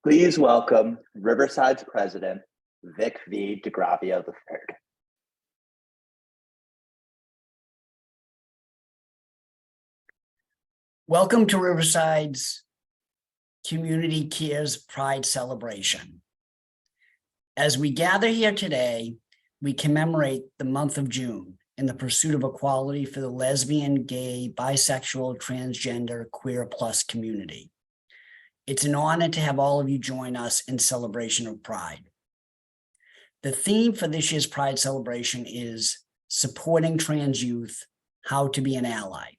Please welcome Riverside's president, Vic V. DeGravio III. Welcome to Riverside's Community Cares Pride Celebration. As we gather here today, we commemorate the month of June in the pursuit of equality for the lesbian, gay, bisexual, transgender, queer plus community. It's an honor to have all of you join us in celebration of Pride. The theme for this year's Pride celebration is supporting trans youth, how to be an ally.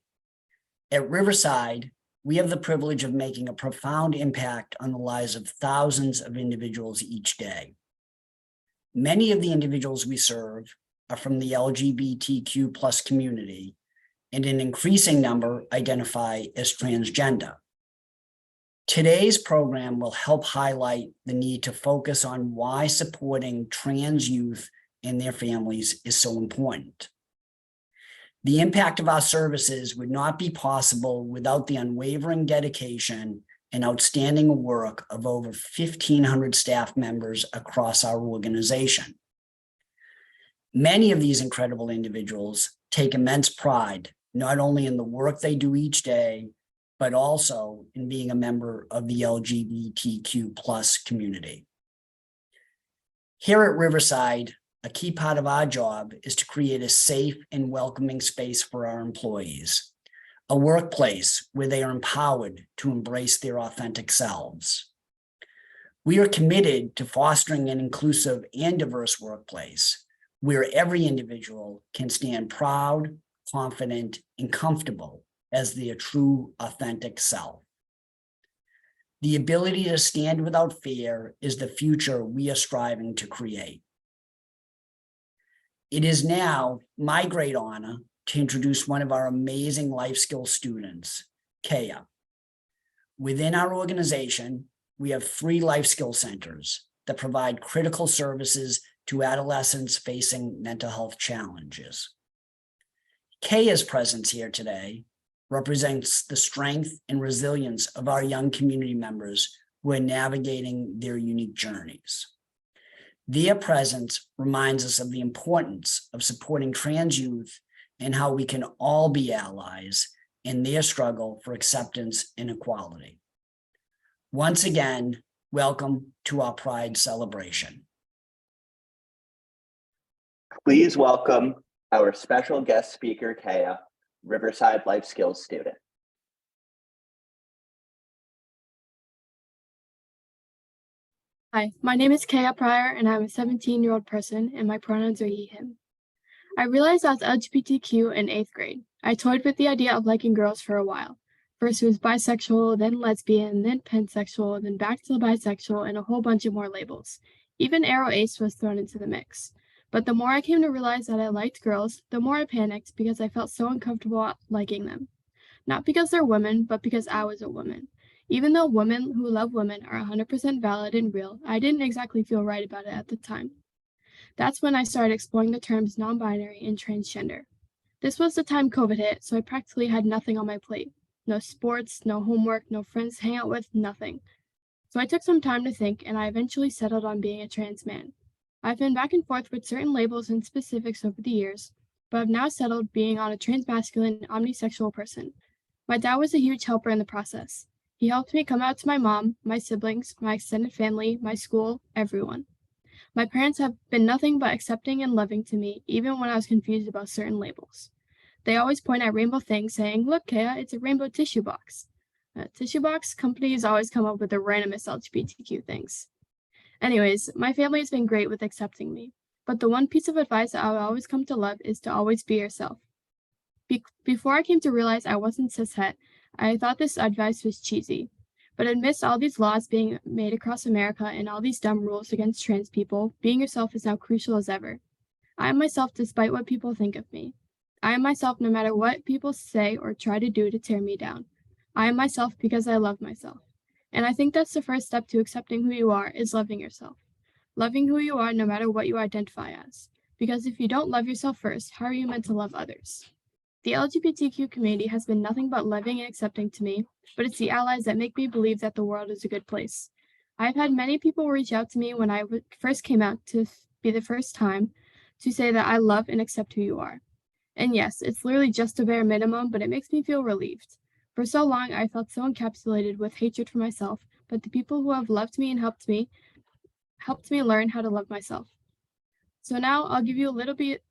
At Riverside, we have the privilege of making a profound impact on the lives of thousands of individuals each day. Many of the individuals we serve are from the LGBTQ plus community, and an increasing number identify as transgender. Today's program will help highlight the need to focus on why supporting trans youth and their families is so important. The impact of our services would not be possible without the unwavering dedication and outstanding work of over 1,500 staff members across our organization. Many of these incredible individuals take immense pride, not only in the work they do each day, but also in being a member of the LGBTQ plus community. Here at Riverside, a key part of our job is to create a safe and welcoming space for our employees, a workplace where they are empowered to embrace their authentic selves. We are committed to fostering an inclusive and diverse workplace where every individual can stand proud, confident, and comfortable as their true, authentic self. The ability to stand without fear is the future we are striving to create. It is now my great honor to introduce one of our amazing life skills students, Kaya. Within our organization, we have 3 life skill centers that provide critical services to adolescents facing mental health challenges. Kaya's presence here today represents the strength and resilience of our young community members who are navigating their unique journeys. Their presence reminds us of the importance of supporting trans youth and how we can all be allies in their struggle for acceptance and equality. Once again, welcome to our Pride celebration. Please welcome our special guest speaker, Kaya, Riverside Life Skills student. Hi, my name is Kaya Pryor, and I'm a 17-year-old person, and my pronouns are he, him. I realized I was LGBTQ in 8th grade. I toyed with the idea of liking girls for a while. First it was bisexual, then lesbian, then pansexual, then back to bisexual, and a whole bunch of more labels. Even aro ace was thrown into the mix. But the more I came to realize that I liked girls, the more I panicked because I felt so uncomfortable liking them. Not because they're women, but because I was a woman. Even though women who love women are 100% valid and real, I didn't exactly feel right about it at the time. That's when I started exploring the terms non-binary and transgender. This was the time COVID hit, so I practically had nothing on my plate. No sports, no homework, no friends to hang out with, nothing. So I took some time to think, and I eventually settled on being a trans man. I've been back and forth with certain labels and specifics over the years, but I've now settled being on a transmasculine, omnisexual person. My dad was a huge helper in the process. He helped me come out to my mom, my siblings, my extended family, my school, everyone. My parents have been nothing but accepting and loving to me, even when I was confused about certain labels. They always point at rainbow things, saying, "Look, Kaya, it's a rainbow tissue box." Tissue box companies always come up with the randomest LGBTQ things. Anyways, my family has been great with accepting me, but the one piece of advice that I will always come to love is to always be yourself. Before I came to realize I wasn't cishet, I thought this advice was cheesy, but amidst all these laws being made across America and all these dumb rules against trans people, being yourself is now crucial as ever. I am myself despite what people think of me. I am myself no matter what people say or try to do to tear me down. I am myself because I love myself. And I think that's the first step to accepting who you are is loving yourself. Loving who you are no matter what you identify as. Because if you don't love yourself first, how are you meant to love others? The LGBTQ community has been nothing but loving and accepting to me, but it's the allies that make me believe that the world is a good place. I've had many people reach out to me when I first came out to be the first time to say that I love and accept who you are. And yes, it's literally just a bare minimum, but it makes me feel relieved. For so long, I felt so encapsulated with hatred for myself, but the people who have loved me and helped me learn how to love myself. So now I'll give you a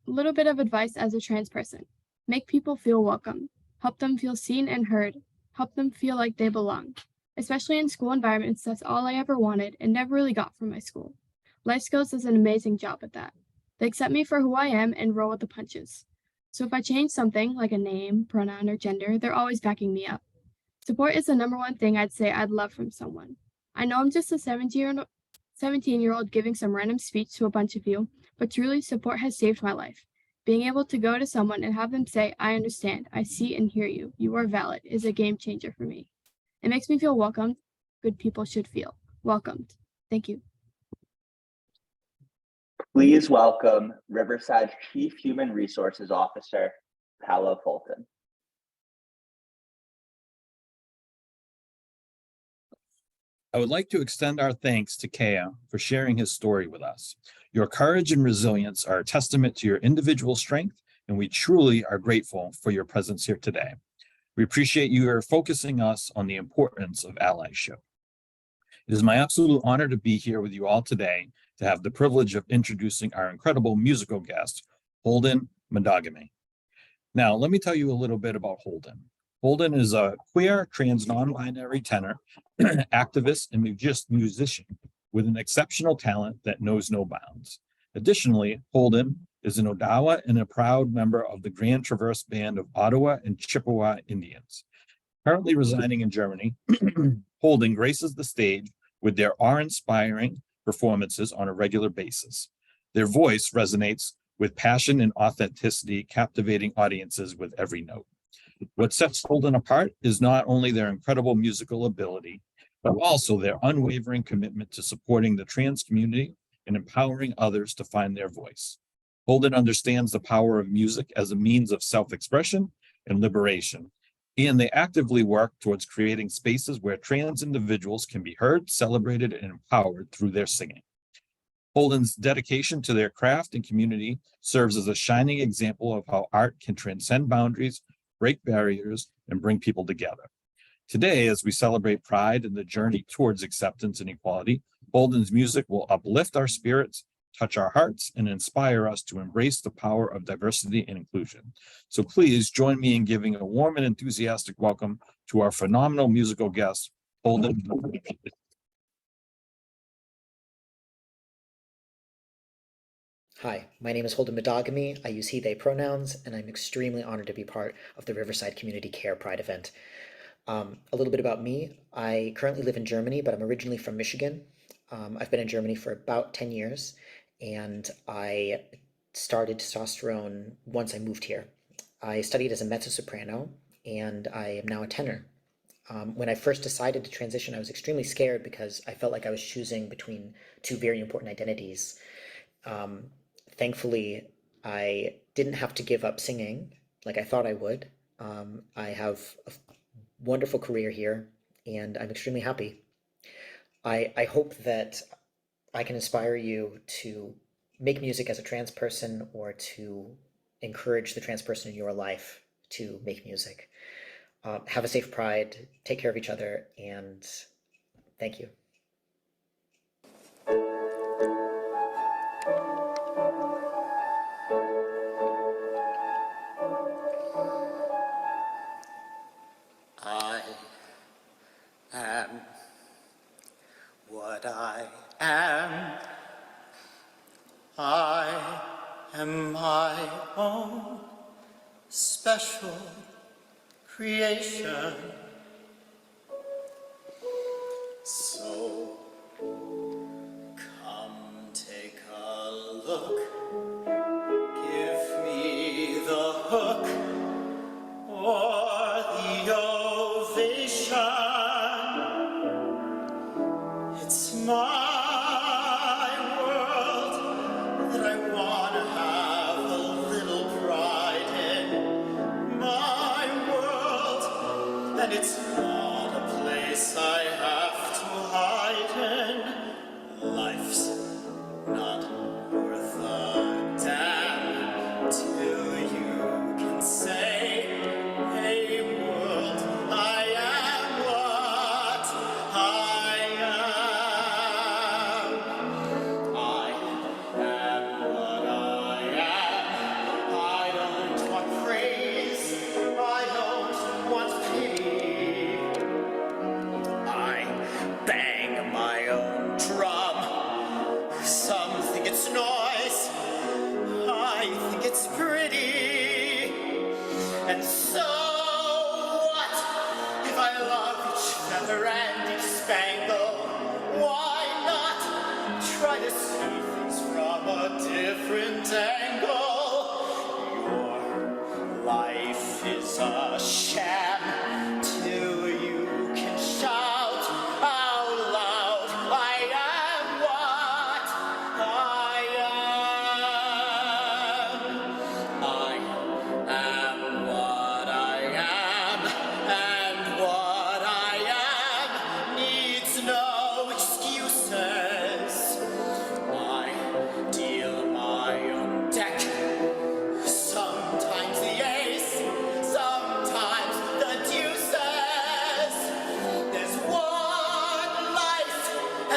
little bit of advice as a trans person. Make people feel welcome. Help them feel seen and heard. Help them feel like they belong. Especially in school environments, that's all I ever wanted and never really got from my school. Life Skills does an amazing job at that. They accept me for who I am and roll with the punches. So if I change something like a name, pronoun, or gender, they're always backing me up. Support is the number one thing I'd say I'd love from someone. I know I'm just a 17-year-old giving some random speech to a bunch of you, but truly support has saved my life. Being able to go to someone and have them say, I understand, I see and hear you, you are valid, is a game changer for me. It makes me feel welcomed. Good people should feel welcomed. Thank you. Please welcome Riverside's Chief Human Resources Officer, Paulo Fulton. I would like to extend our thanks to Kea for sharing his story with us. Your courage and resilience are a testament to your individual strength, and we truly are grateful for your presence here today. We appreciate you focusing us on the importance of allyship. It is my absolute honor to be here with you all today to have the privilege of introducing our incredible musical guest, Holden Medogamy. Now, let me tell you a little bit about Holden. Holden is a queer, trans, non-binary tenor, activist, and musician with an exceptional talent that knows no bounds. Additionally, Holden is an Odawa and a proud member of the Grand Traverse Band of Ottawa and Chippewa Indians. Currently residing in Germany, Holden graces the stage with their awe-inspiring performances on a regular basis. Their voice resonates with passion and authenticity, captivating audiences with every note. What sets Holden apart is not only their incredible musical ability, but also their unwavering commitment to supporting the trans community and empowering others to find their voice. Holden understands the power of music as a means of self-expression and liberation, and they actively work towards creating spaces where trans individuals can be heard, celebrated, and empowered through their singing. Holden's dedication to their craft and community serves as a shining example of how art can transcend boundaries, break barriers, and bring people together. Today, as we celebrate Pride and the journey towards acceptance and equality, Holden's music will uplift our spirits, touch our hearts, and inspire us to embrace the power of diversity and inclusion. So please join me in giving a warm and enthusiastic welcome to our phenomenal musical guest, Holden. Hi, my name is Holden Medogamy. I use he, they pronouns, and I'm extremely honored to be part of the Riverside Community Care Pride event. A little bit about me. I currently live in Germany, but I'm originally from Michigan. I've been in Germany for about 10 years, and I started testosterone once I moved here. I studied as a mezzo-soprano, and I am now a tenor. When I first decided to transition, I was extremely scared because I felt like I was choosing between two very important identities. Thankfully, I didn't have to give up singing like I thought I would. I have a wonderful career here, and I'm extremely happy. I hope that I can inspire you to make music as a trans person or to encourage the trans person in your life to make music. Have a safe Pride, take care of each other, and thank you. I am what I am. I am my own special creation. So come take a look. Give me the hook or the ovation. It's my world that I want to have a little pride in. My world, and it's not a place I have to hide in.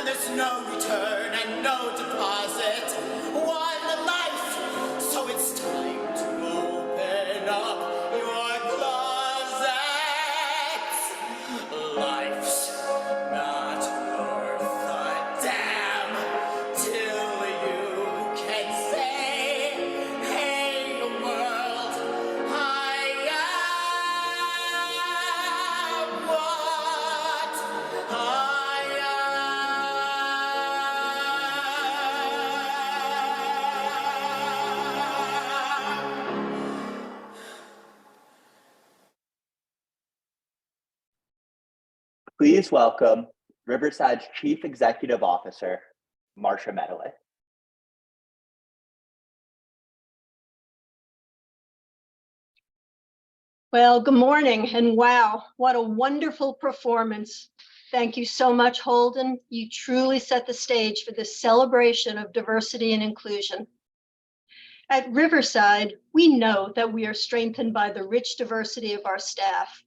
and there's no return and no deposit. One life, so it's time to open up your closet. Life's not worth a damn till you can say, hey world, I am what I am. Please welcome Riverside's Chief Executive Officer, Marcia Medoway. Well, good morning, and wow, what a wonderful performance. Thank you so much, Holden. You truly set the stage for this celebration of diversity and inclusion. At Riverside, we know that we are strengthened by the rich diversity of our staff.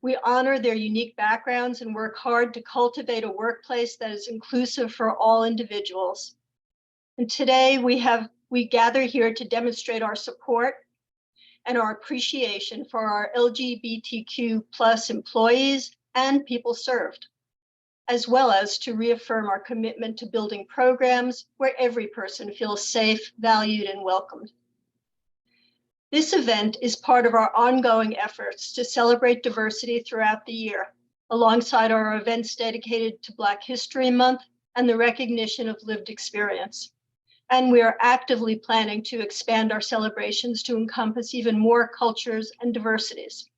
We honor their unique backgrounds and work hard to cultivate a workplace that is inclusive for all individuals. And today we gather here to demonstrate our support and our appreciation for our LGBTQ+ employees and people served, as well as to reaffirm our commitment to building programs where every person feels safe, valued, and welcomed. This event is part of our ongoing efforts to celebrate diversity throughout the year, alongside our events dedicated to Black History Month and the recognition of lived experience. And we are actively planning to expand our celebrations to encompass even more cultures and diversities.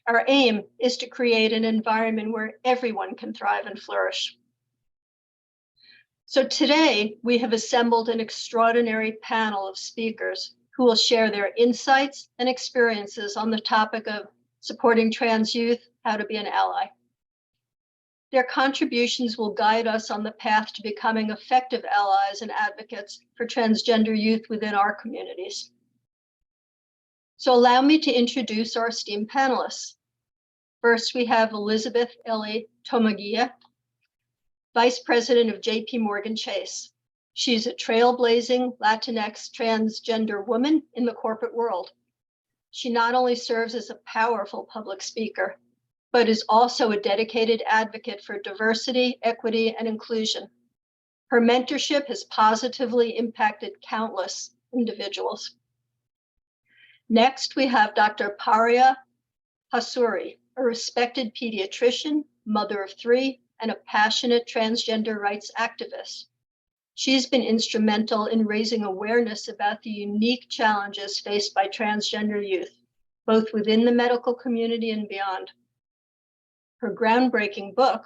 Our aim is to create an environment where everyone can thrive and flourish. So today, we have assembled an extraordinary panel of speakers who will share their insights and experiences on the topic of supporting trans youth, how to be an ally. Their contributions will guide us on the path to becoming effective allies and advocates for transgender youth within our communities. So allow me to introduce our esteemed panelists. First, we have Elizabeth Ellie Tomagia, Vice President of JP Morgan Chase. She's a trailblazing Latinx transgender woman in the corporate world. She not only serves as a powerful public speaker, but is also a dedicated advocate for diversity, equity, and inclusion. Her mentorship has positively impacted countless individuals. Next, we have Dr. Pryor Hasuri, a respected pediatrician, mother of 3, and a passionate transgender rights activist. She's been instrumental in raising awareness about the unique challenges faced by transgender youth, both within the medical community and beyond. Her groundbreaking book,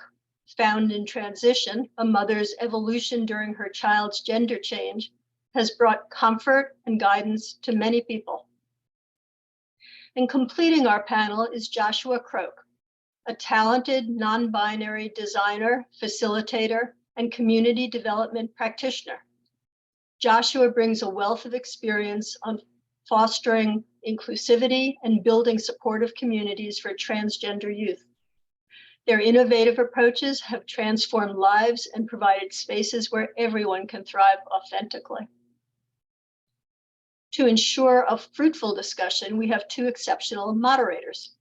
Found in Transition, A Mother's Evolution During Her Child's Gender Change, has brought comfort and guidance to many people. And completing our panel is Joshua Croak, a talented non-binary designer, facilitator, and community development practitioner. Joshua brings a wealth of experience on fostering inclusivity and building supportive communities for transgender youth. Their innovative approaches have transformed lives and provided spaces where everyone can thrive authentically. To ensure a fruitful discussion, we have 2 exceptional moderators.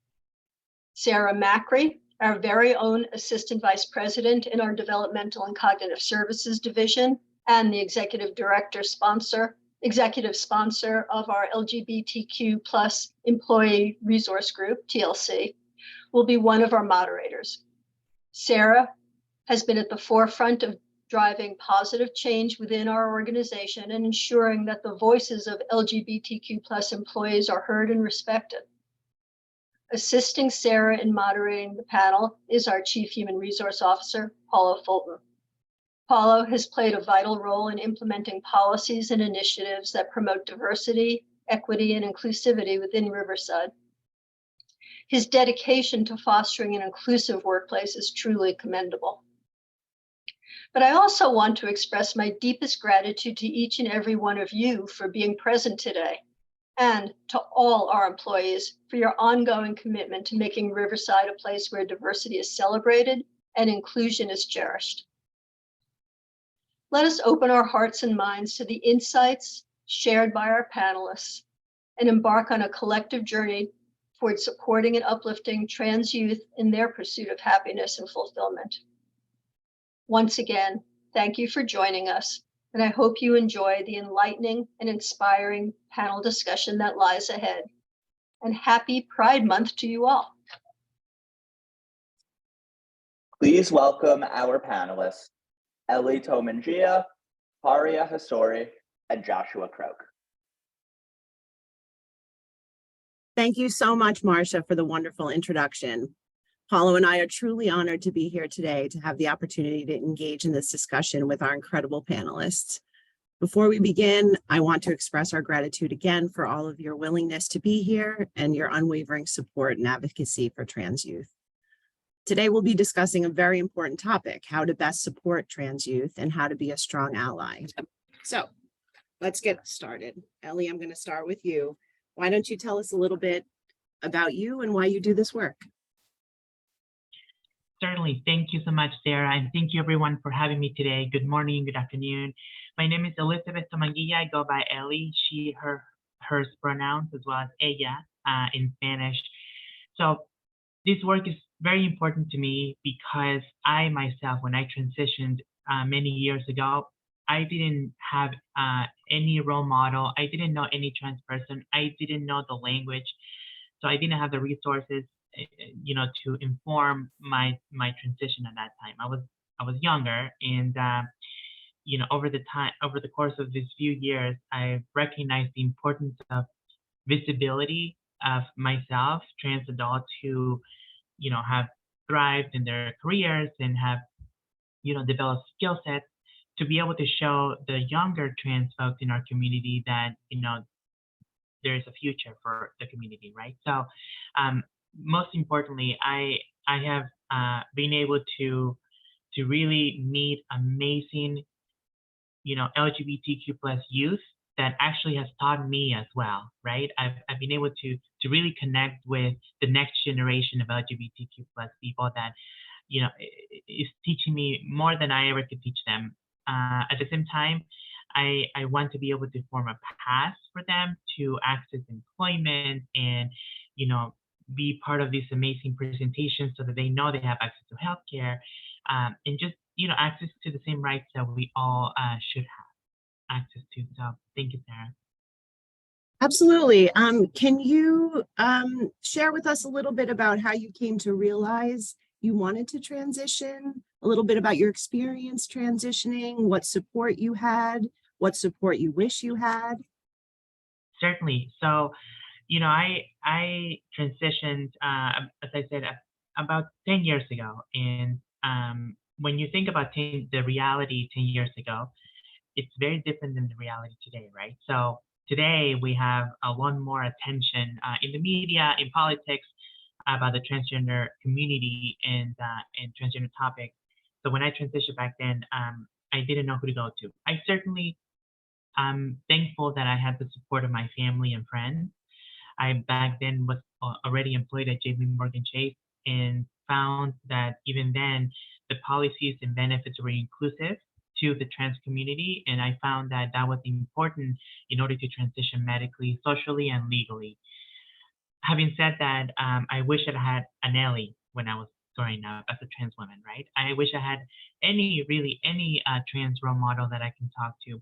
Sarah Macri, our very own Assistant Vice President in our Developmental and Cognitive Services Division and the Executive Sponsor of our LGBTQ+ Employee Resource Group, TLC, will be one of our moderators. Sarah has been at the forefront of driving positive change within our organization and ensuring that the voices of LGBTQ+ employees are heard and respected. Assisting Sarah in moderating the panel is our Chief Human Resource Officer, Paulo Fulton. Paulo has played a vital role in implementing policies and initiatives that promote diversity, equity, and inclusivity within Riverside. His dedication to fostering an inclusive workplace is truly commendable. But I also want to express my deepest gratitude to each and every one of you for being present today, and to all our employees for your ongoing commitment to making Riverside a place where diversity is celebrated and inclusion is cherished. Let us open our hearts and minds to the insights shared by our panelists and embark on a collective journey towards supporting and uplifting trans youth in their pursuit of happiness and fulfillment. Once again, thank you for joining us, and I hope you enjoy the enlightening and inspiring panel discussion that lies ahead. And happy Pride Month to you all. Please welcome our panelists, Ellie Tomangia, Haria Hasori, and Joshua Croak. Thank you so much, Marcia, for the wonderful introduction. Paulo and I are truly honored to be here today to have the opportunity to engage in this discussion with our incredible panelists. Before we begin, I want to express our gratitude again for all of your willingness to be here and your unwavering support and advocacy for trans youth. Today, we'll be discussing a very important topic, how to best support trans youth and how to be a strong ally. So let's get started. Ellie, I'm going to start with you. Why don't you tell us a little bit about you and why you do this work? Certainly. Thank you so much, Sarah. And thank you everyone for having me today. Good morning, good afternoon. My name is Elizabeth Tomanguilla. I go by Ellie, she, her, hers pronouns, as well as ella in Spanish. So this work is very important to me because I myself, when I transitioned many years ago, I didn't have any role model. I didn't know any trans person. I didn't know the language. So I didn't have the resources, to inform my transition at that time. I was younger, and over the course of these few years, I recognized the importance of visibility of myself, trans adults who, have thrived in their careers and have, developed skill sets to be able to show the younger trans folks in our community that, there is a future for the community, right? So most importantly, I have been able to really meet amazing, LGBTQ plus youth that actually has taught me as well, right? I've been able to really connect with the next generation of LGBTQ plus people that, is teaching me more than I ever could teach them. At the same time, I want to be able to form a path for them to access employment and, be part of these amazing presentations so that they know they have access to healthcare and just, access to the same rights that we all should have access to. So thank you, Sarah. Absolutely. Can you share with us a little bit about how you came to realize you wanted to transition, a little bit about your experience transitioning, what support you had, what support you wish you had? Certainly. So, I transitioned, as I said, about 10 years ago. And when you think about the reality 10 years ago, it's very different than the reality today, right? So today we have a lot more attention in the media, in politics, about the transgender community and transgender topics. So when I transitioned back then, I didn't know who to go to. I certainly am thankful that I had the support of my family and friends. I back then was already employed at JP Morgan Chase and found that even then the policies and benefits were inclusive to the trans community. And I found that that was important in order to transition medically, socially, and legally. Having said that, I wish I had an Ellie when I was growing up as a trans woman, right? I wish I had any trans role model that I can talk to.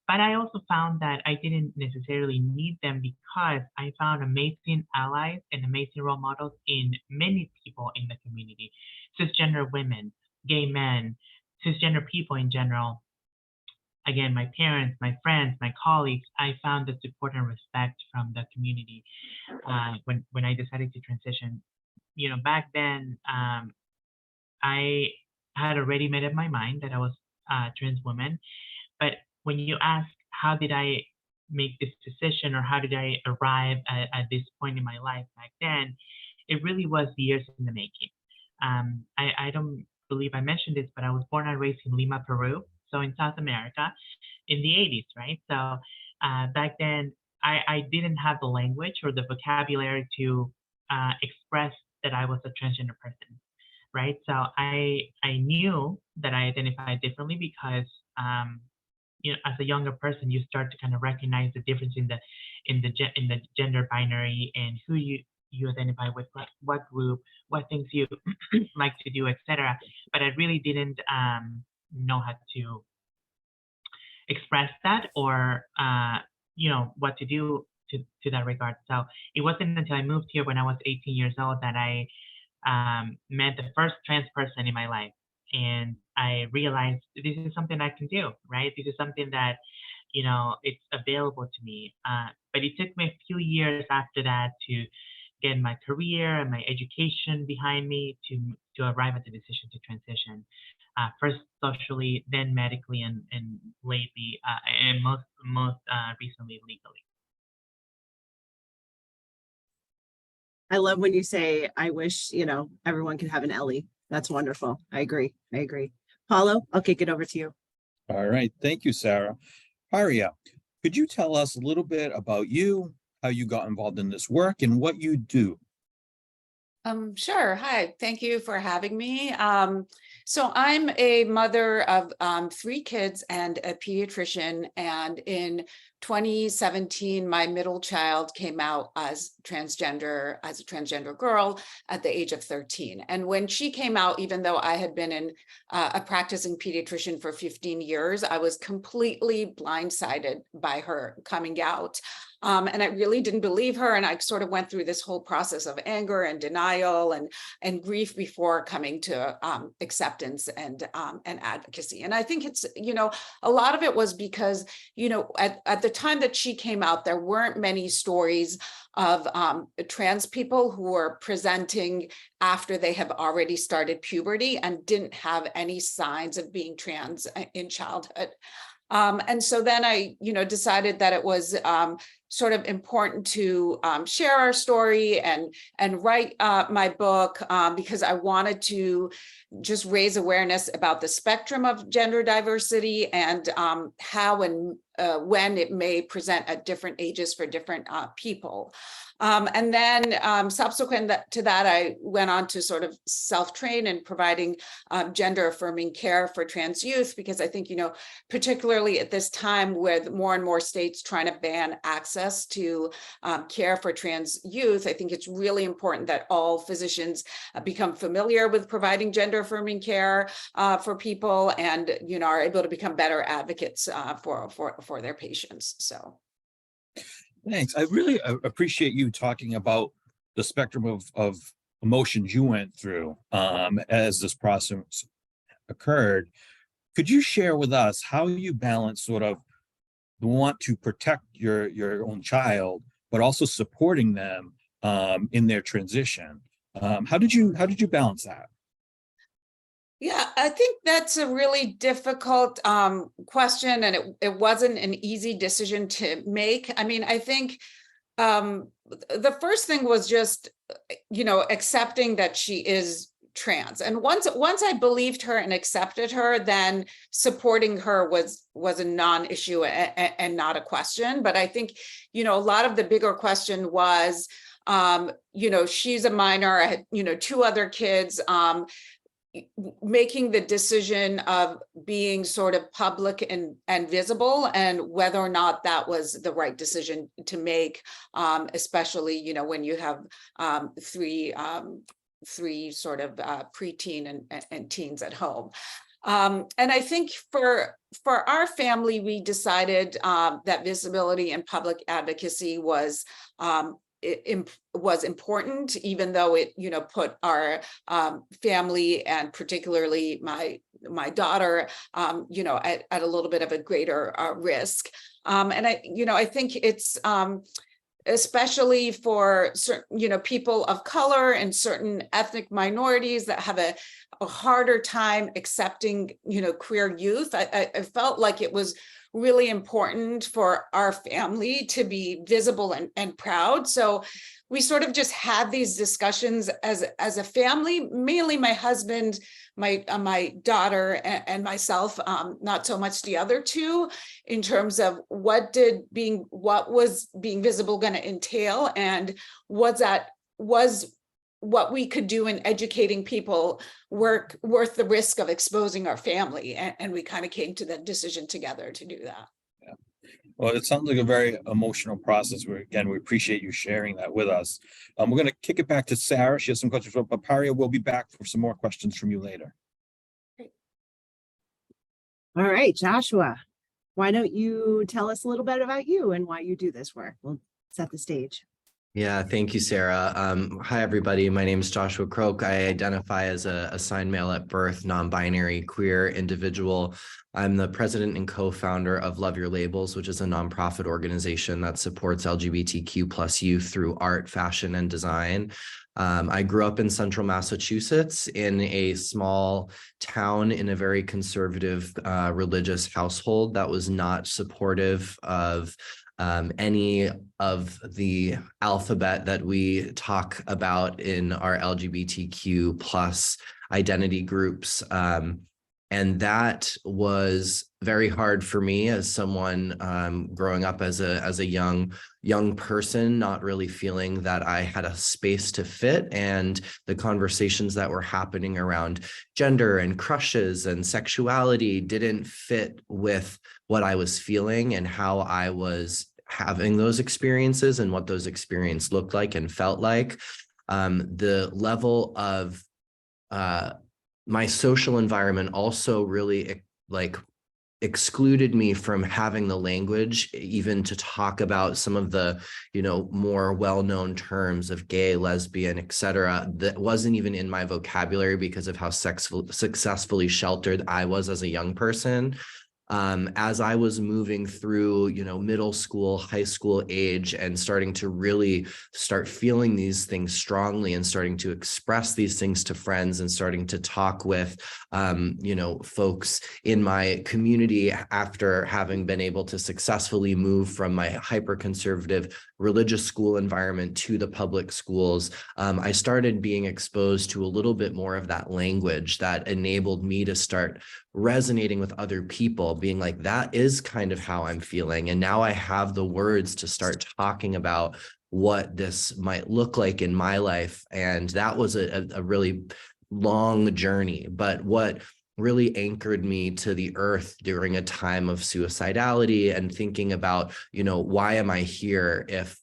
But I also found that I didn't necessarily need them because I found amazing allies and amazing role models in many people in the community. Cisgender women, gay men, cisgender people in general. Again, my parents, my friends, my colleagues, I found the support and respect from the community when I decided to transition. Back then, I had already made up my mind that I was a trans woman. But when you ask, how did I make this decision or how did I arrive at this point in my life back then, it really was years in the making. I don't believe I mentioned this, but I was born and raised in Lima, Peru, so in South America, in the 80s, right? So back then, I didn't have the language or the vocabulary to express that I was a transgender person, right? So I knew that I identified differently because as a younger person, you start to kind of recognize the difference in the gender binary and who you identify with, what group, what things you like to do, etc. But I really didn't know how to express that or what to do to that regard. So it wasn't until I moved here when I was 18 years old that I met the first trans person in my life. And I realized this is something I can do, right? This is something that, it's available to me. But it took me a few years after that to get my career and my education behind me to arrive at the decision to transition. First socially, then medically, and lately, and most recently legally. I love when you say, I wish, everyone could have an Ellie. That's wonderful. I agree. Paulo, I'll kick it over to you. All right. Thank you, Sarah. Aria, could you tell us a little bit about you, how you got involved in this work, and what you do? Sure. Hi, thank you for having me. So I'm a mother of 3 kids and a pediatrician, and in 2017, my middle child came out as a transgender girl at the age of 13. And when she came out, even though I had been a practicing pediatrician for 15 years, I was completely blindsided by her coming out. And I really didn't believe her. And I sort of went through this whole process of anger and denial and grief before coming to acceptance and advocacy. And I think it's, a lot of it was because, at the time that she came out, there weren't many stories of trans people who were presenting after they have already started puberty and didn't have any signs of being trans in childhood. And so then I, decided that it was sort of important to share our story and write my book because I wanted to just raise awareness about the spectrum of gender diversity and how and when it may present at different ages for different people. And then subsequent to that, I went on to sort of self-train in providing gender affirming care for trans youth, because I think, particularly at this time with more and more states trying to ban access to care for trans youth, I think it's really important that all physicians become familiar with providing gender affirming care for people and, are able to become better advocates for their patients. So. Thanks. I really appreciate you talking about the spectrum of emotions you went through as this process occurred. Could you share with us how you balance sort of the want to protect your own child, but also supporting them in their transition? How did you balance that? Yeah, I think that's a really difficult question, and it wasn't an easy decision to make. I mean, I think the first thing was just, accepting that she is trans. And once I believed her and accepted her, then supporting her was a non-issue and not a question. But I think, a lot of the bigger question was, she's a minor, I had, 2 other kids, making the decision of being sort of public and visible, and whether or not that was the right decision to make, especially, when you have 3 sort of preteen and teens at home. And I think for our family, we decided that visibility and public advocacy was important, even though it, put our family and particularly my daughter, at a little bit of a greater risk. And I think it's especially for certain, people of color and certain ethnic minorities that have a harder time accepting, queer youth. I felt like it was really important for our family to be visible and proud. So we sort of just had these discussions as a family, mainly my husband, my daughter and myself, not so much the other 2, in terms of what was being visible going to entail, and was what we could do in educating people worth the risk of exposing our family. And we kind of came to the decision together to do that. Well, it sounds like a very emotional process. Where again, we appreciate you sharing that with us. We're going to kick it back to Sarah. She has some questions, but Pryor will be back for some more questions from you later. All right, Joshua, why don't you tell us a little bit about you and why you do this work? We'll set the stage. Yeah, thank you, Sarah. Hi, everybody. My name is Joshua Croak. I identify as a assigned male at birth, non-binary, queer individual. I'm the president and co-founder of Love Your Labels, which is a nonprofit organization that supports LGBTQ+ youth through art, fashion, and design. I grew up in central Massachusetts in a small town in a very conservative religious household that was not supportive of any of the alphabet that we talk about in our LGBTQ+ identity groups. And that was very hard for me as someone growing up as a young person, not really feeling that I had a space to fit, and the conversations that were happening around gender and crushes and sexuality didn't fit with what I was feeling and how I was having those experiences and what those experiences looked like and felt like. The level of my social environment also really excluded me from having the language even to talk about some of the, more well-known terms of gay, lesbian, etc. That wasn't even in my vocabulary because of how successfully sheltered I was as a young person. As I was moving through, middle school, high school age, and starting to really start feeling these things strongly and starting to express these things to friends and starting to talk with, folks in my community after having been able to successfully move from my hyper-conservative religious school environment to the public schools, I started being exposed to a little bit more of that language that enabled me to start resonating with other people, being like, that is kind of how I'm feeling. And now I have the words to start talking about what this might look like in my life. And that was a really long journey. But what really anchored me to the earth during a time of suicidality and thinking about, why am I here if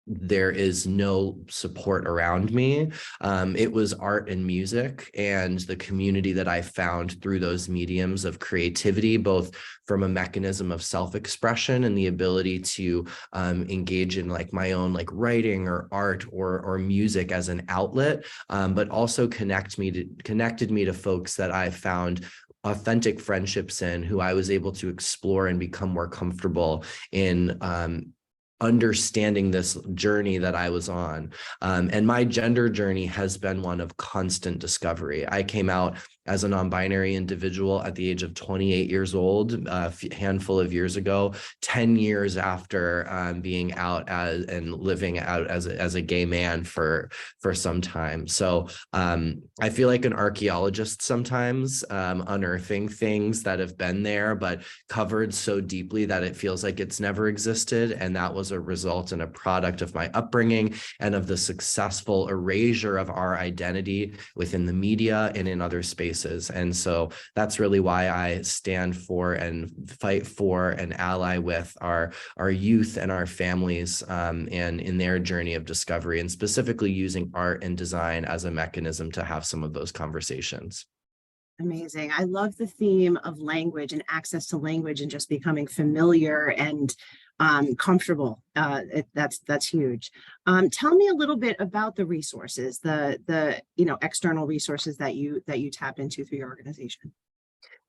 there is no support around me? It was art and music and the community that I found through those mediums of creativity, both from a mechanism of self-expression and the ability to engage in my own writing or art or music as an outlet, but also connected me to folks that I found authentic friendships in, who I was able to explore and become more comfortable in understanding this journey that I was on. And my gender journey has been one of constant discovery. I came out as a non-binary individual at the age of 28 years old, a handful of years ago, 10 years after being out and living out as a gay man for some time. So I feel like an archaeologist sometimes, unearthing things that have been there, but covered so deeply that it feels like it's never existed. And that was a result and a product of my upbringing and of the successful erasure of our identity within the media and in other spaces. And so that's really why I stand for and fight for and ally with our youth and our families and in their journey of discovery, and specifically using art and design as a mechanism to have some of those conversations. Amazing. I love the theme of language and access to language and just becoming familiar and comfortable. That's huge. Tell me a little bit about the resources, the external resources that you tap into through your organization.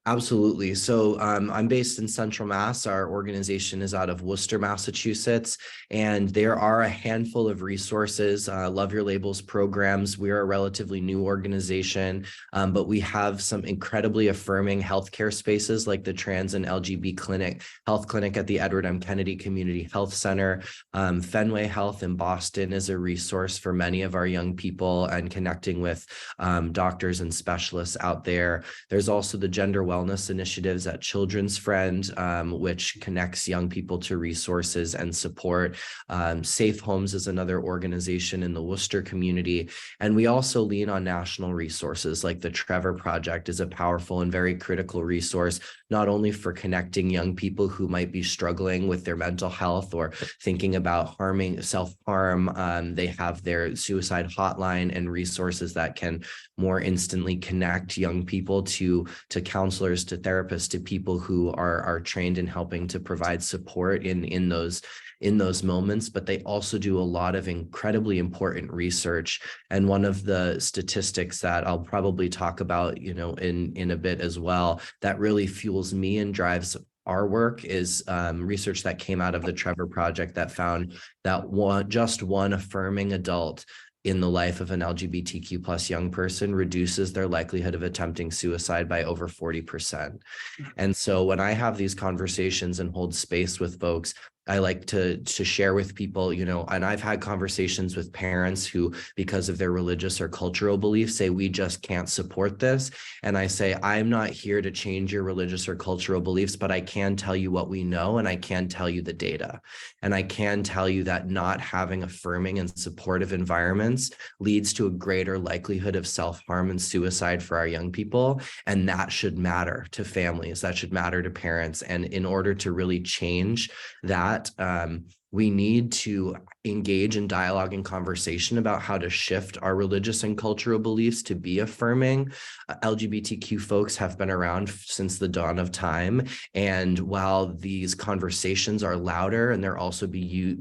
Absolutely. So I'm based in Central Mass. Our organization is out of Worcester, Massachusetts, and there are a handful of resources, Love Your Labels programs. We're a relatively new organization, but we have some incredibly affirming healthcare spaces like the Trans and LGBT Health Clinic at the Edward M. Kennedy Community Health Center. Fenway Health in Boston is a resource for many of our young people and connecting with doctors and specialists out there. There's also the Gender Wellness wellness initiatives at Children's Friend, which connects young people to resources and support. Safe Homes is another organization in the Worcester community. And we also lean on national resources like the Trevor Project is a powerful and very critical resource, not only for connecting young people who might be struggling with their mental health or thinking about self-harm. They have their suicide hotline and resources that can more instantly connect young people to counselors, to therapists, to people who are trained in helping to provide support in those moments. But they also do a lot of incredibly important research. And one of the statistics that I'll probably talk about, in a bit as well, that really fuels me and drives our work is research that came out of the Trevor Project that found that just one affirming adult in the life of an LGBTQ plus young person reduces their likelihood of attempting suicide by over 40%. And so when I have these conversations and hold space with folks, I like to share with people, and I've had conversations with parents who, because of their religious or cultural beliefs, say, we just can't support this. And I say, I'm not here to change your religious or cultural beliefs, but I can tell you what we know, and I can tell you the data. And I can tell you that not having affirming and supportive environments leads to a greater likelihood of self-harm and suicide for our young people. And that should matter to families, that should matter to parents. And in order to really change that, we need to engage in dialogue and conversation about how to shift our religious and cultural beliefs to be affirming. LGBTQ folks have been around since the dawn of time. And while these conversations are louder and they're also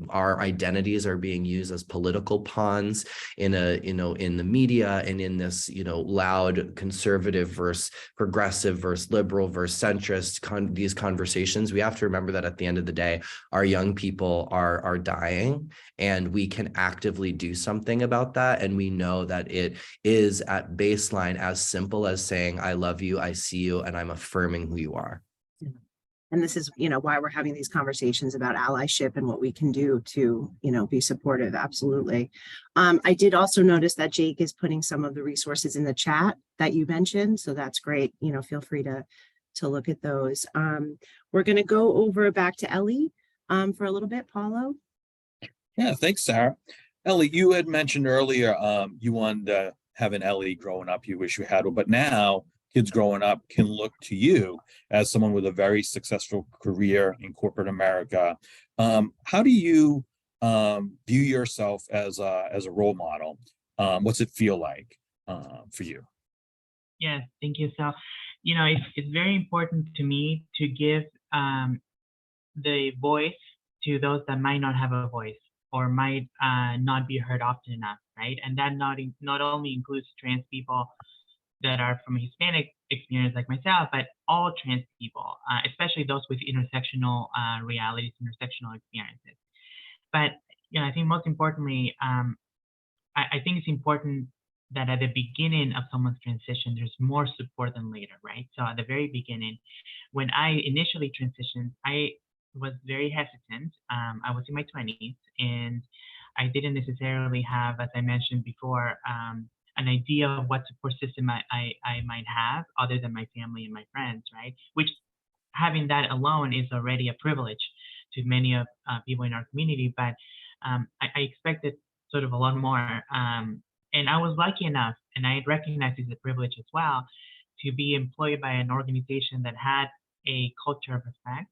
our identities are being used as political pawns in the media and in this, loud conservative versus progressive versus liberal versus centrist, these conversations, we have to remember that at the end of the day, our young people are dying, and we can actively do something about that. And we know that it is at baseline as simple as saying, I love you, I see you, and I'm affirming who you are. And this is, why we're having these conversations about allyship and what we can do to, be supportive. Absolutely. I did also notice that Jake is putting some of the resources in the chat that you mentioned. So that's great. Feel free to look at those. We're going to go over back to Ellie for a little bit. Paulo? Yeah, thanks, Sarah. Ellie, you had mentioned earlier you wanted to have an Ellie growing up, you wish you had, but now kids growing up can look to you as someone with a very successful career in corporate America. How do you view yourself as a role model? What's it feel like for you? Yes, thank you. So, it's very important to me to give the voice to those that might not have a voice or might not be heard often enough, right? And that not only includes trans people that are from a Hispanic experience like myself, but all trans people, especially those with intersectional realities, intersectional experiences. But I think most importantly, I think it's important that at the beginning of someone's transition, there's more support than later, right? So at the very beginning, when I initially transitioned, I was very hesitant. I was in my 20s, and I didn't necessarily have, as I mentioned before, an idea of what support system I might have other than my family and my friends, right? Which having that alone is already a privilege to many of people in our community, but I expected sort of a lot more. And I was lucky enough, and I recognize it's a privilege as well, to be employed by an organization that had a culture of respect,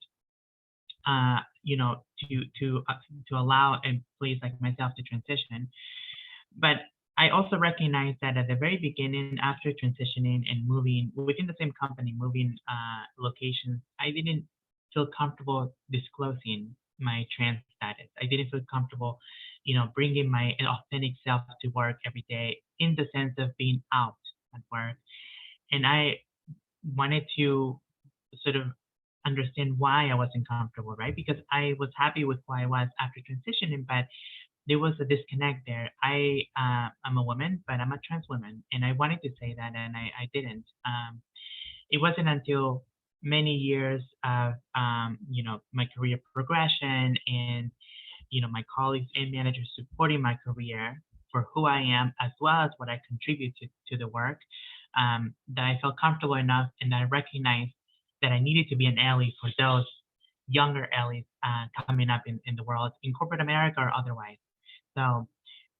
to allow employees like myself to transition. But I also recognize that at the very beginning, after transitioning and moving within the same company, moving locations, I didn't feel comfortable disclosing my trans status. I didn't feel comfortable, bringing my authentic self to work every day in the sense of being out at work. And I wanted to sort of understand why I wasn't comfortable, right? Because I was happy with who I was after transitioning, but there was a disconnect there. I'm a woman, but I'm a trans woman, and I wanted to say that, and I didn't. It wasn't until many years of my career progression and my colleagues and managers supporting my career for who I am, as well as what I contribute to the work, that I felt comfortable enough, and I recognized that I needed to be an ally for those younger allies coming up in the world, in corporate America or otherwise. So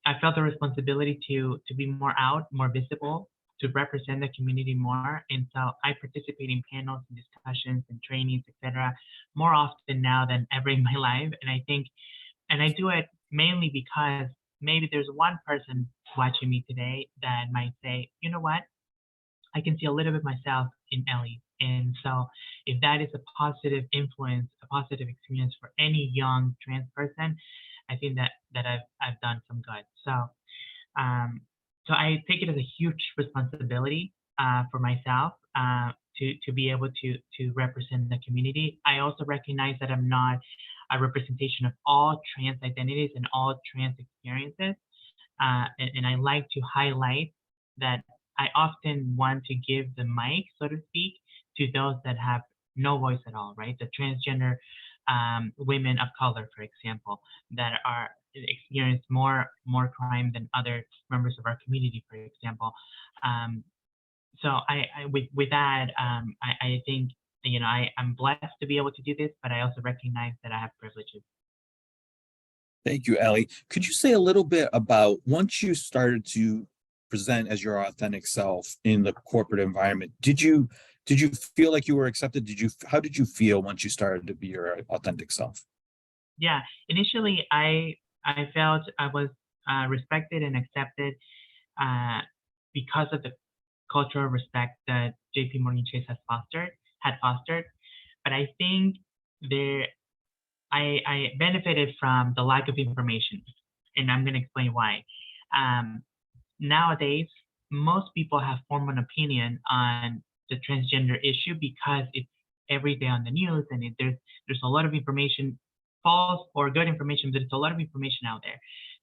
I felt the responsibility to be more out, more visible, to represent the community more. And so I participate in panels and discussions and trainings, etc., more often now than ever in my life. And I think, and I do it mainly because maybe there's one person watching me today that might say, you know what, I can see a little bit myself in Ellie. And so if that is a positive influence, a positive experience for any young trans person, I think that I've done some good. So so I take it as a huge responsibility for myself to be able to represent the community. I also recognize that I'm not a representation of all trans identities and all trans experiences. And I like to highlight that I often want to give the mic, so to speak, to those that have no voice at all, right? The transgender women of color, for example, that are experience more crime than other members of our community, for example. So with that, I think, you know, I'm blessed to be able to do this, but I also recognize that I have privileges. Thank you, Ellie. Could you say a little bit about once you started to present as your authentic self in the corporate environment, did you feel like you were accepted? How did you feel once you started to be your authentic self? Yeah, initially I felt I was respected and accepted because of the cultural respect that JP Morgan Chase had fostered. But I think I benefited from the lack of information, and I'm going to explain why. Nowadays, most people have formed an opinion on the transgender issue because it's every day on the news, and there's a lot of information, false or good information, but it's a lot of information out there.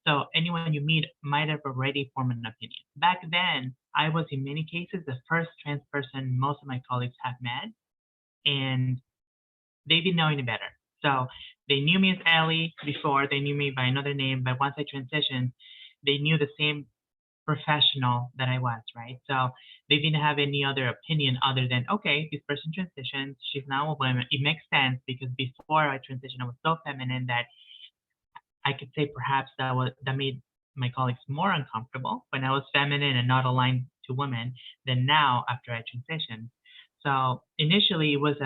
So anyone you meet might have already formed an opinion. Back then, I was in many cases the first trans person most of my colleagues have met, and they didn't know any better. So they knew me as Ellie before, they knew me by another name, but once I transitioned, they knew the same professional that I was, right? So they didn't have any other opinion other than, okay, this person transitioned, she's now a woman. It makes sense because before I transitioned, I was so feminine that I could say perhaps that made my colleagues more uncomfortable when I was feminine and not aligned to women than now after I transitioned. So initially it was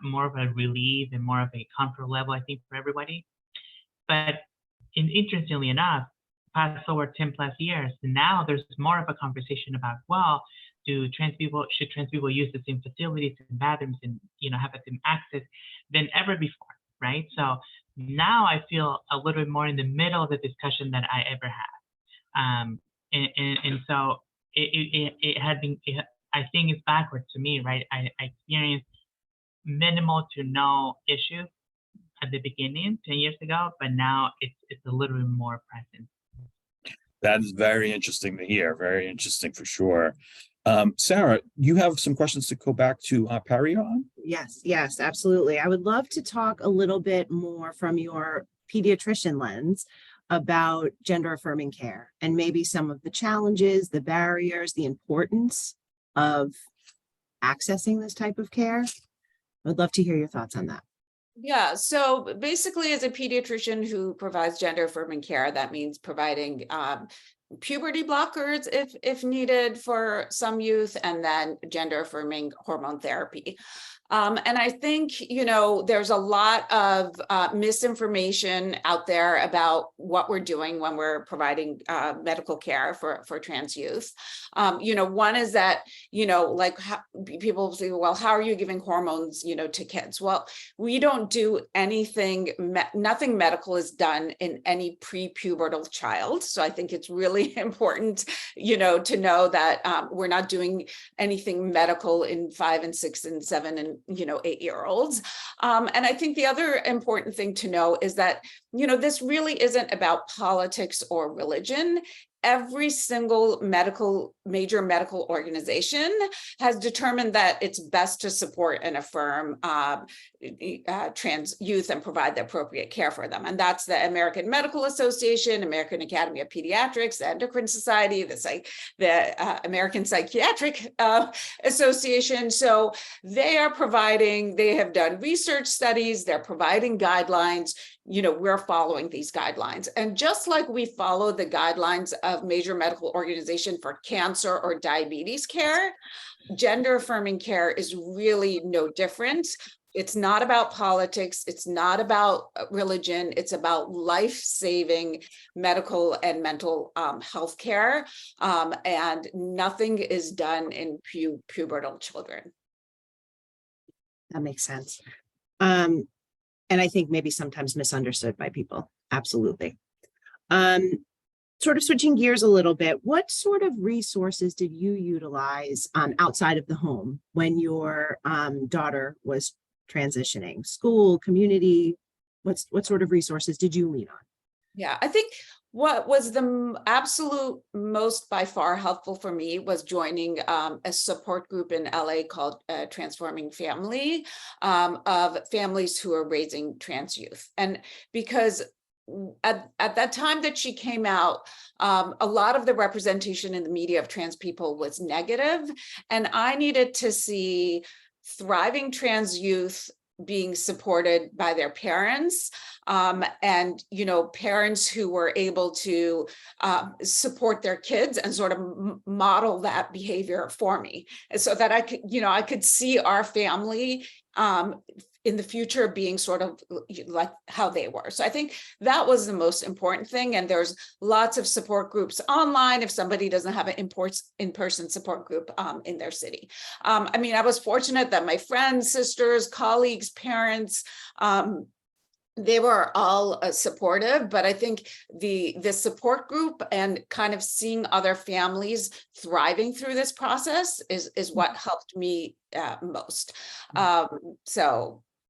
more of a relief and more of a comfort level, I think, for everybody. But interestingly enough, fast forward 10 plus years, now there's more of a conversation about, well, should trans people use the same facilities and bathrooms and, you know, have the same access than ever before, right? So now I feel a little bit more in the middle of the discussion than I ever have. And so it had been, I think it's backwards to me, right? I experienced minimal to no issues at the beginning 10 years ago, but now it's a little bit more present. That is very interesting to hear. Very interesting for sure. Sarah, you have some questions to go back to Pryor on? Yes, absolutely. I would love to talk a little bit more from your pediatrician lens about gender affirming care and maybe some of the challenges, the barriers, the importance of accessing this type of care. I'd love to hear your thoughts on that. Yeah, so basically, as a pediatrician who provides gender affirming care, that means providing puberty blockers if needed for some youth, and then gender affirming hormone therapy. And I think, you know, there's a lot of misinformation out there about what we're doing when we're providing medical care for trans youth. You know, one is that, you know, like people say, well, how are you giving hormones, you know, to kids? Well, we don't do anything, nothing medical is done in any prepubertal child. So I think it's really important, you know, to know that we're not doing anything medical in 5 and 6 and 7 and, you know, 8-year-olds. And I think the other important thing to know is that this really isn't about politics or religion. Every single major medical organization has determined that it's best to support and affirm trans youth and provide the appropriate care for them. And that's the American Medical Association, American Academy of Pediatrics, the Endocrine Society, the American Psychiatric Association. So they have done research studies, they're providing guidelines. We're following these guidelines. And just like we follow the guidelines of major medical organization for cancer or diabetes care, gender affirming care is really no different. It's not about politics. It's not about religion. It's about life-saving medical and mental health care. And nothing is done in pubertal children. That makes sense. And I think maybe sometimes misunderstood by people. Absolutely. Sort of switching gears a little bit, what sort of resources did you utilize outside of the home when your daughter was transitioning? School, community, what sort of resources did you lean on? Yeah, I think what was the absolute most by far helpful for me was joining a support group in LA called Transforming Family, of families who are raising trans youth. And because at that time that she came out, a lot of the representation in the media of trans people was negative, and I needed to see thriving trans youth being supported by their parents, and parents who were able to support their kids and sort of model that behavior for me, and so that I could see our family in the future being sort of like how they were. So I think that was the most important thing. And there's lots of support groups online if somebody doesn't have an in-person support group in their city. I was fortunate that my friends, sisters, colleagues, parents, they were all supportive, but I think the support group and kind of seeing other families thriving through this process is what helped me most.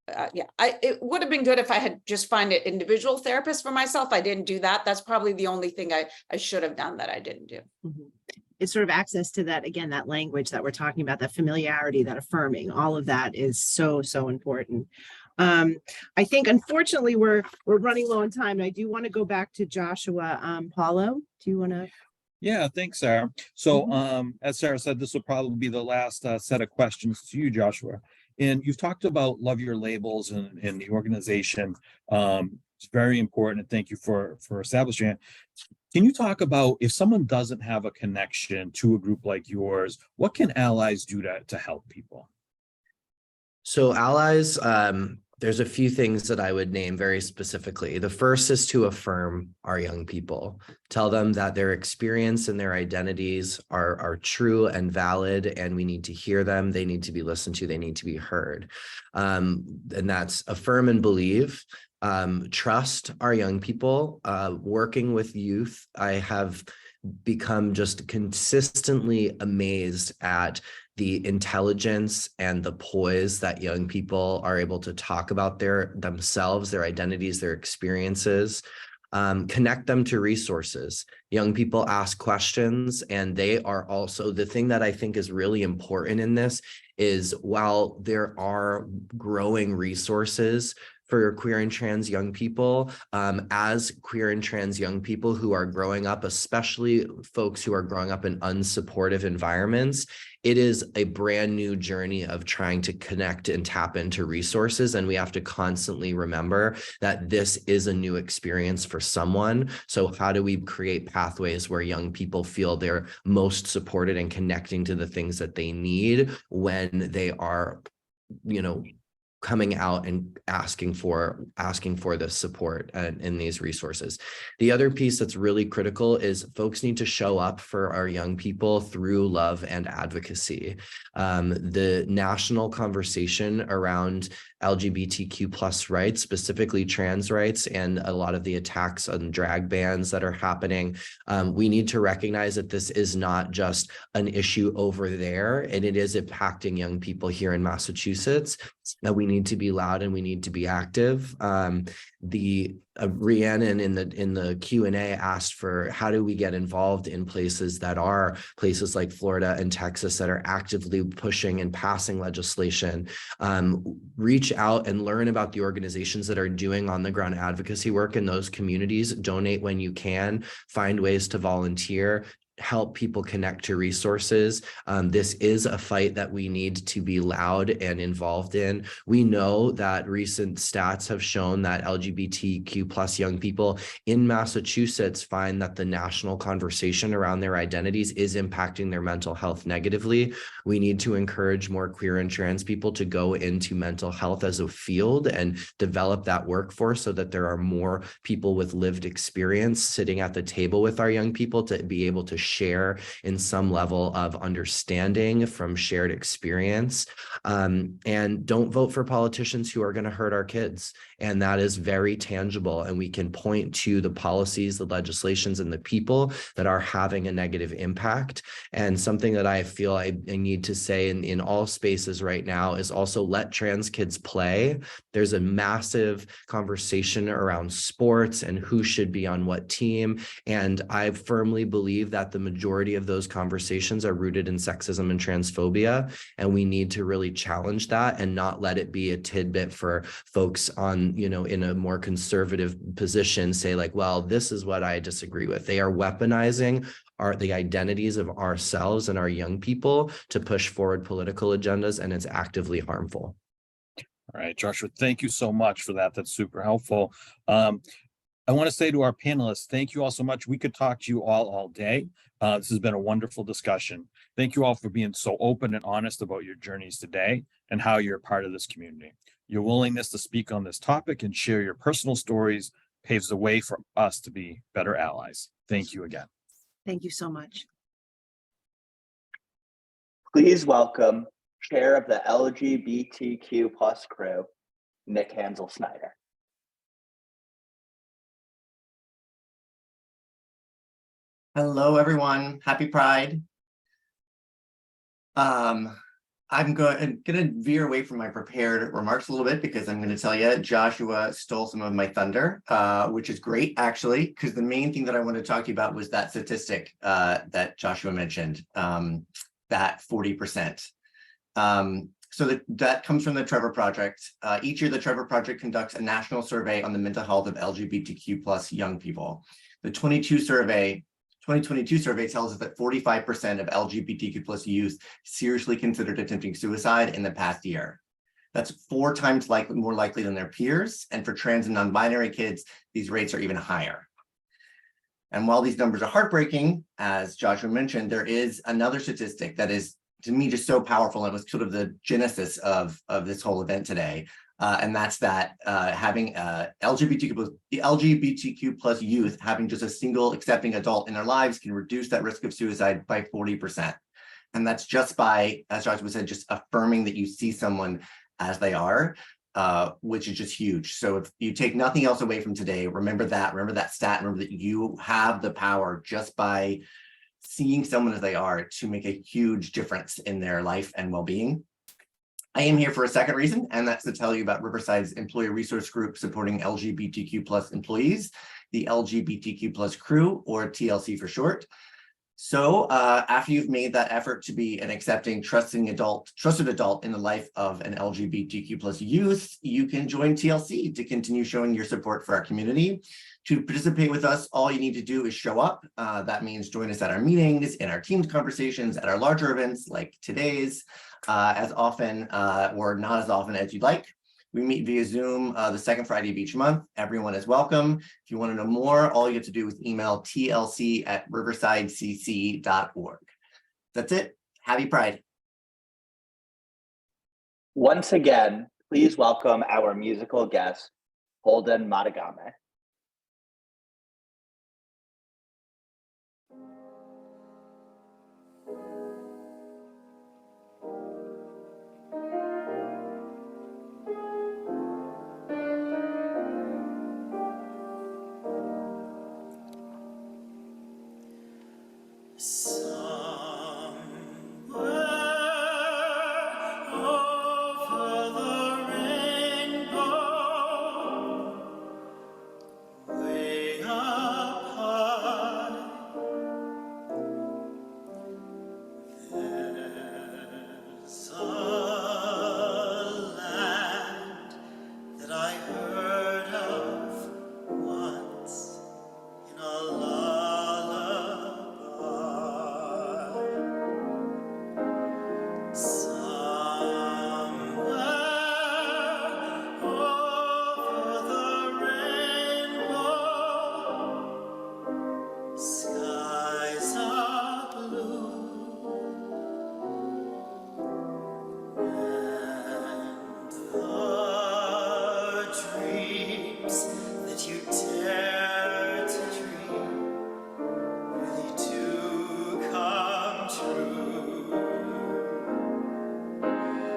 It would have been good if I had just find an individual therapist for myself. I didn't do that. That's probably the only thing I should have done that I didn't do. Mm-hmm. It's sort of access to that, again, that language that we're talking about, that familiarity, that affirming, all of that is so important. I think, unfortunately, we're running low on time. And I do want to go back to Joshua. Paulo, do you want to? Yeah, thanks, Sarah. So as Sarah said, this will probably be the last set of questions to you, Joshua. And you've talked about love your labels and the organization. It's very important. And thank you for establishing it. Can you talk about if someone doesn't have a connection to a group like yours, what can allies do to help people? So allies, there's a few things that I would name very specifically. The first is to affirm our young people, tell them that their experience and their identities are true and valid, and we need to hear them. They need to be listened to. They need to be heard. And that's affirm and believe. Trust our young people. Working with youth, I have become just consistently amazed at the intelligence and the poise that young people are able to talk about themselves, their identities, their experiences. Connect them to resources. Young people ask questions, and they are also, the thing that I think is really important in this is, while there are growing resources for queer and trans young people, as queer and trans young people who are growing up, especially folks who are growing up in unsupportive environments, it is a brand new journey of trying to connect and tap into resources. And we have to constantly remember that this is a new experience for someone. So how do we create pathways where young people feel they're most supported and connecting to the things that they need when they are, coming out and asking for the support in these resources. The other piece that's really critical is folks need to show up for our young people through love and advocacy. The national conversation around LGBTQ plus rights, specifically trans rights, and a lot of the attacks on drag bans that are happening, we need to recognize that this is not just an issue over there, and it is impacting young people here in Massachusetts. that we need to be loud and we need to be active. Rhiannon in the Q&A asked for how do we get involved in places like Florida and Texas that are actively pushing and passing legislation. Reach out and learn about the organizations that are doing on the ground advocacy work in those communities. Donate when you can, find ways to volunteer, help people connect to resources. This is a fight that we need to be loud and involved in. We know that recent stats have shown that LGBTQ plus young people in Massachusetts find that the national conversation around their identities is impacting their mental health negatively. We need to encourage more queer and trans people to go into mental health as a field and develop that workforce so that there are more people with lived experience sitting at the table with our young people to be able to share in some level of understanding from shared experience. And don't vote for politicians who are going to hurt our kids. And that is very tangible. And we can point to the policies, the legislations, and the people that are having a negative impact. And something that I feel I need to say in all spaces right now is also let trans kids play. There's a massive conversation around sports and who should be on what team. And I firmly believe that the majority of those conversations are rooted in sexism and transphobia. And we need to really challenge that and not let it be a tidbit for folks on, in a more conservative position, say like, well, this is what I disagree with. They are weaponizing the identities of ourselves and our young people to push forward political agendas, and it's actively harmful. All right, Joshua, thank you so much for that. That's super helpful. I want to say to our panelists, thank you all so much. We could talk to you all day. This has been a wonderful discussion. Thank you all for being so open and honest about your journeys today and how you're a part of this community. Your willingness to speak on this topic and share your personal stories paves the way for us to be better allies. Thank you again. Thank you so much. Please welcome Chair of the LGBTQ plus crew, Nick Hansel-Snyder. Hello, everyone. Happy Pride. I'm going to veer away from my prepared remarks a little bit because I'm going to tell you Joshua stole some of my thunder, which is great, actually, because the main thing that I want to talk to you about was that statistic that Joshua mentioned, that 40%. So that comes from the Trevor Project. Each year, the Trevor Project conducts a national survey on the mental health of LGBTQ plus young people. The 2022 survey tells us that 45% of LGBTQ plus youth seriously considered attempting suicide in the past year. That's 4 times more likely than their peers. And for trans and non-binary kids, these rates are even higher. And while these numbers are heartbreaking, as Joshua mentioned, there is another statistic that is, to me, just so powerful. And was sort of the genesis of this whole event today. And that's that having LGBTQ plus youth having just a single accepting adult in their lives can reduce that risk of suicide by 40%. And that's just by, as Joshua said, just affirming that you see someone as they are, which is just huge. So if you take nothing else away from today, remember that stat, remember that you have the power just by seeing someone as they are to make a huge difference in their life and well-being. I am here for a second reason, and that's to tell you about Riverside's employee resource group supporting LGBTQ plus employees, the LGBTQ plus crew, or TLC for short. So after you've made that effort to be an accepting, trusted adult in the life of an LGBTQ plus youth, you can join TLC to continue showing your support for our community. To participate with us, all you need to do is show up. That means join us at our meetings, in our Teams conversations, at our larger events like today's, as often or not as often as you'd like. We meet via Zoom the second Friday of each month. Everyone is welcome. If you want to know more, all you have to do is email tlc@riversidecc.org. That's it. Happy Pride. Once again, please welcome our musical guest, Holden Medogamy. Somewhere over the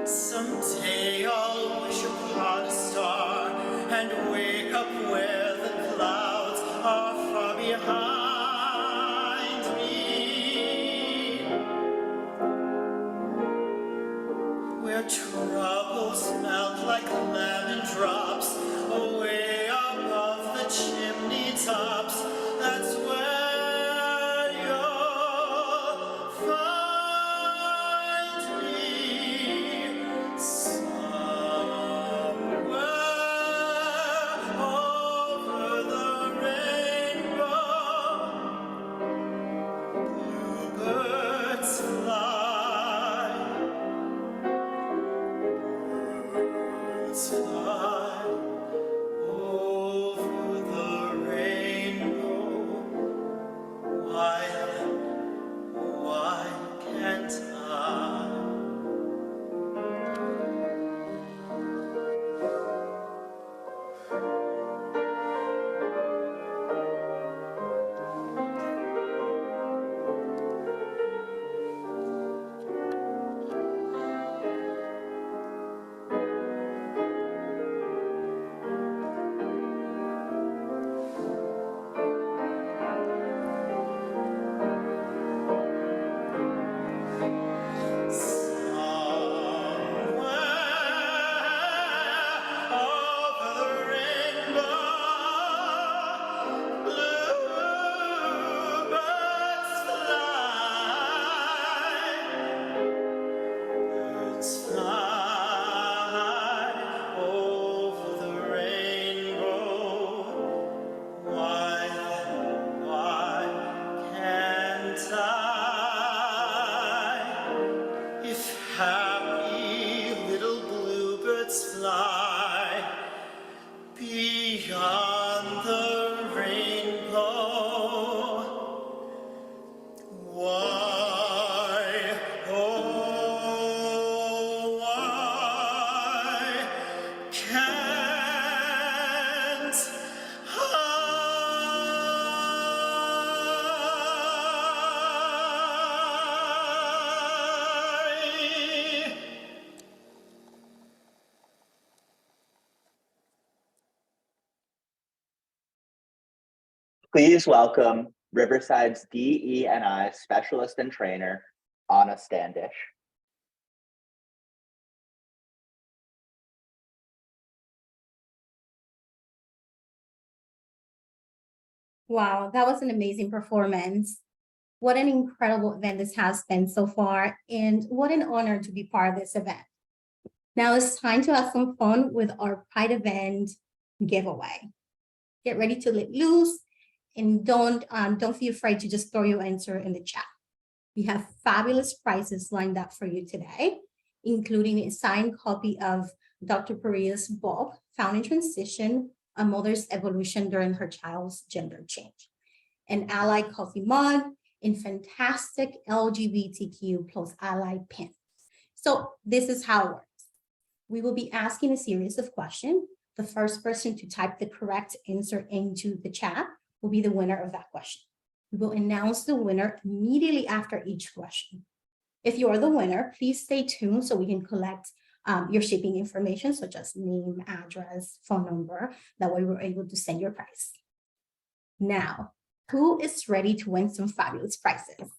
Someday I'll wish upon a star and wake up where the clouds are far behind me, where troubles melt like lemon drops away above the chimney tops. That's where you'll find me, somewhere over the rainbow. Bluebirds fly, birds fly over the rainbow. Why can't I? Happy little bluebirds fly beyond the rainbow. Why, oh, why can't Please welcome Riverside's DE&I Specialist and Trainer, Anna Standish. Wow, that was an amazing performance. What an incredible event this has been so far, and what an honor to be part of this event. Now it's time to have some fun with our Pride event giveaway. Get ready to let loose, and don't feel afraid to just throw your answer in the chat. We have fabulous prizes lined up for you today, including a signed copy of Dr. Pryor's book, Found in Transition, A Mother's Evolution During Her Child's Gender Change, an ally coffee mug, and fantastic LGBTQ plus ally pin. So this is how it works. We will be asking a series of questions. The first person to type the correct answer into the chat will be the winner of that question. We will announce the winner immediately after each question. If you are the winner, please stay tuned so we can collect your shipping information, such as name, address, phone number. That way we're able to send your prize. Now, who is ready to win some fabulous prizes?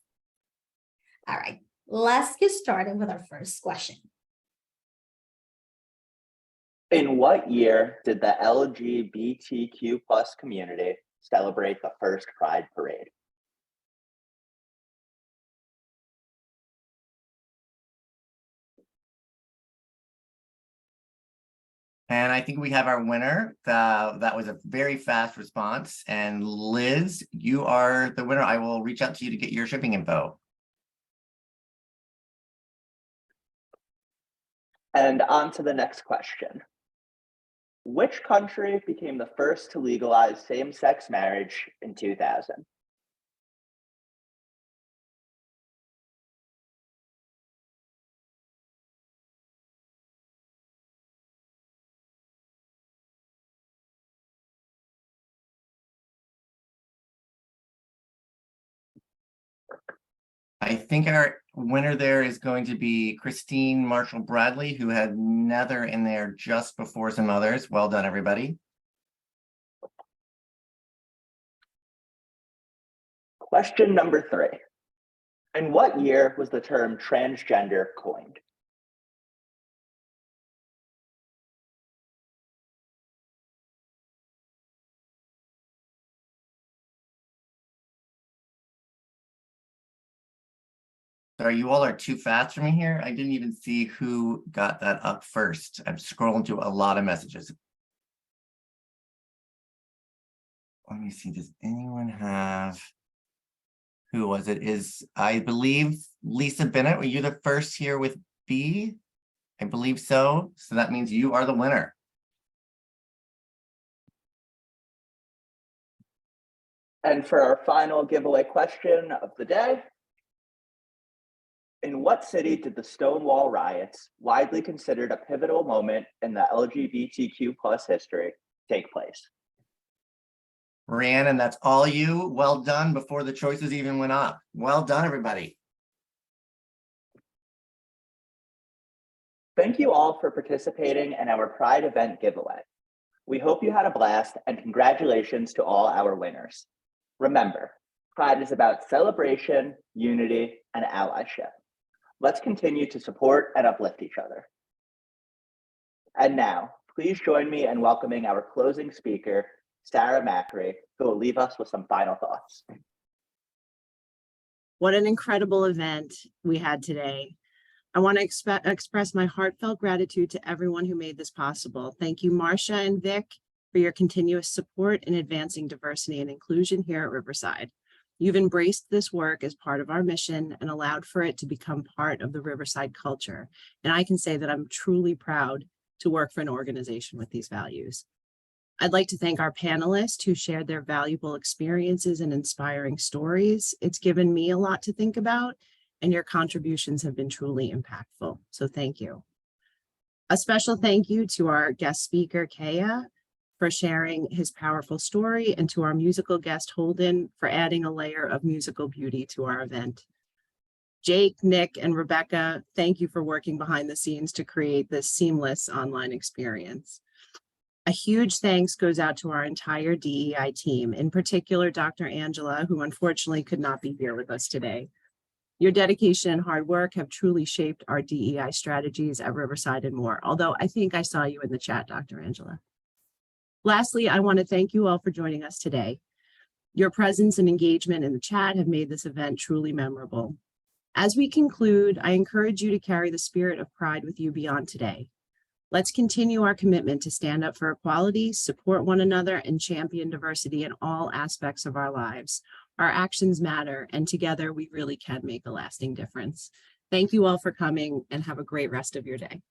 All right, let's get started with our first question. In what year did the LGBTQ plus community celebrate the first Pride Parade? And I think we have our winner. That was a very fast response. And Liz, you are the winner. I will reach out to you to get your shipping info. And on to the next question. Which country became the first to legalize same-sex marriage in 2000? I think our winner there is going to be Christine Marshall Bradley, who had Nether in there just before some others. Well done, everybody. Question number 3. In what year was the term transgender coined? Sorry, you all are too fast for me here. I didn't even see who got that up first. I'm scrolling through a lot of messages. Let me see, does anyone have, who was it? I believe, Lisa Bennett, were you the first here with B? I believe so. So that means you are the winner. And for our final giveaway question of the day, in what city did the Stonewall riots, widely considered a pivotal moment in the LGBTQ+ history, take place? Rhiannon, that's all you. Well done before the choices even went up. Well done, everybody. Thank you all for participating in our Pride event giveaway. We hope you had a blast, and congratulations to all our winners. Remember, Pride is about celebration, unity, and allyship. Let's continue to support and uplift each other. And now, please join me in welcoming our closing speaker, Sarah Macri, who will leave us with some final thoughts. What an incredible event we had today. I want to express my heartfelt gratitude to everyone who made this possible. Thank you, Marcia and Vic, for your continuous support in advancing diversity and inclusion here at Riverside. You've embraced this work as part of our mission and allowed for it to become part of the Riverside culture. And I can say that I'm truly proud to work for an organization with these values. I'd like to thank our panelists who shared their valuable experiences and inspiring stories. It's given me a lot to think about, and your contributions have been truly impactful. So thank you. A special thank you to our guest speaker, Kea, for sharing his powerful story, and to our musical guest, Holden, for adding a layer of musical beauty to our event. Jake, Nick, and Rebecca, thank you for working behind the scenes to create this seamless online experience. A huge thanks goes out to our entire DEI team, in particular, Dr. Angela, who unfortunately could not be here with us today. Your dedication and hard work have truly shaped our DEI strategies at Riverside and more, although I think I saw you in the chat, Dr. Angela. Lastly, I want to thank you all for joining us today. Your presence and engagement in the chat have made this event truly memorable. As we conclude, I encourage you to carry the spirit of Pride with you beyond today. Let's continue our commitment to stand up for equality, support one another, and champion diversity in all aspects of our lives. Our actions matter, and together we really can make a lasting difference. Thank you all for coming, and have a great rest of your day.